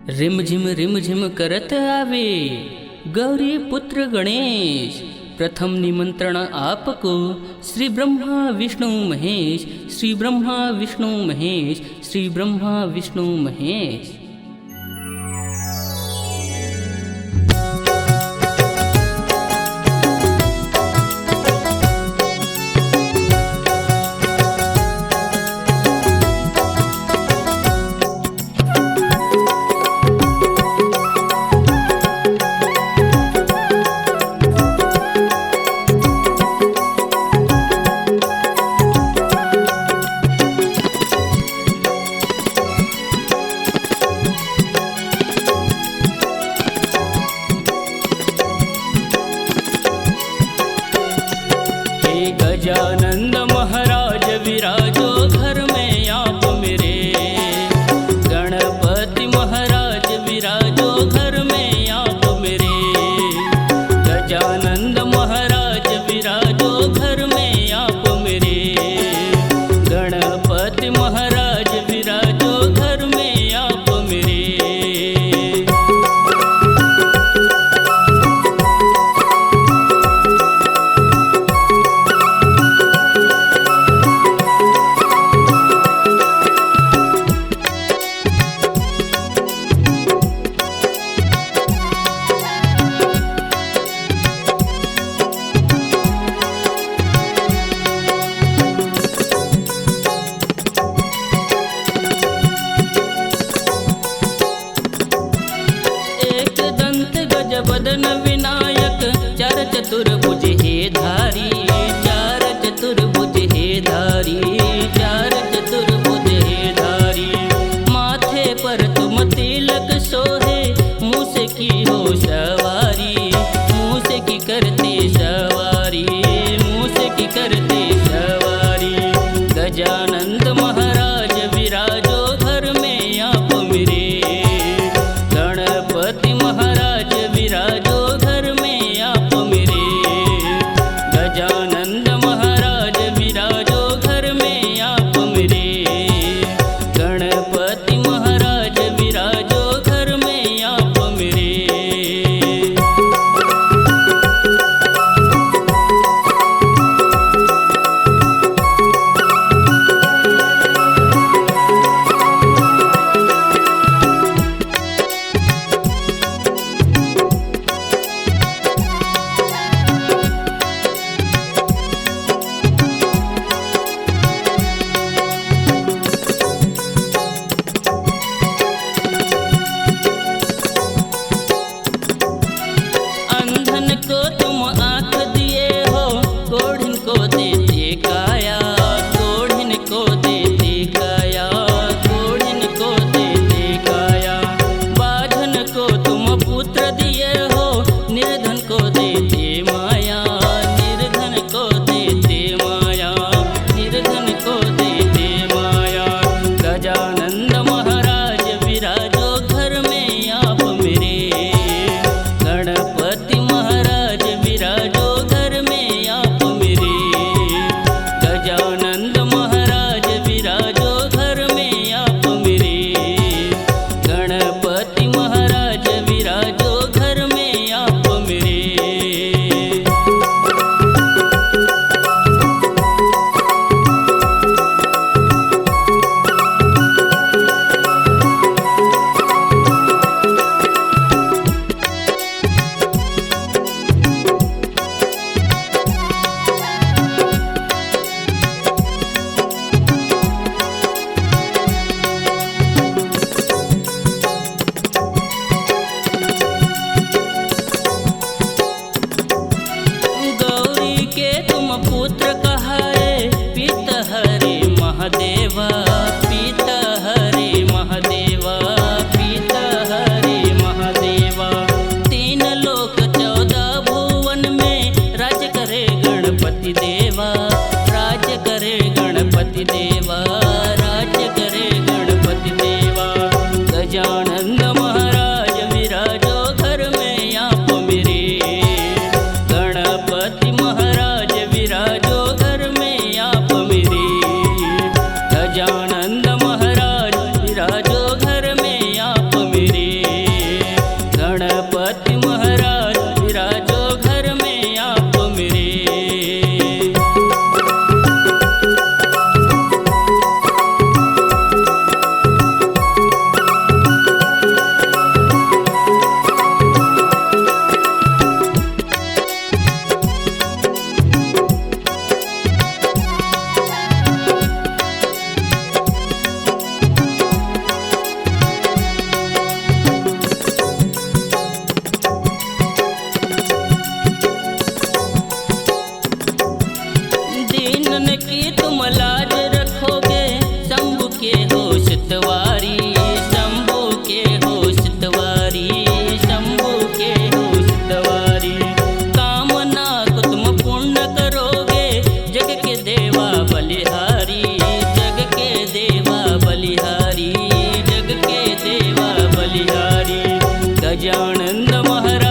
रिम झिम करत आवे गौरी पुत्र गणेश। प्रथम निमंत्रण आपको श्री ब्रह्मा विष्णु महेश, श्री ब्रह्मा विष्णु महेश, श्री ब्रह्मा विष्णु महेश। गजानंद महाराज विराजो घर में आप मेरे, गणपति महाराज विराजो घर में आप मेरे। गजानंद महाराज विराजो घर में आप मेरे, गणपति महाराज विराजो घर में आप मेरे। बदन विनायक चार चतुर्भुज हे धारी, चार चतुर्भुज हे धारी, चार चतुर्भुज हे धारी। माथे पर तुम तिलक सोहे, मूस की हो सवारी, मूस की करते सवारी, मूस की करते सवारी। गजानंद महाराज विराजो घर में आप मेरे, गणपति महाराज विराजो घर में आप मेरे। गजानंद महाराज विराजो घर में आप मेरे, गणपति महाराज विराजो घर में आप मेरे। गजानंद महाराज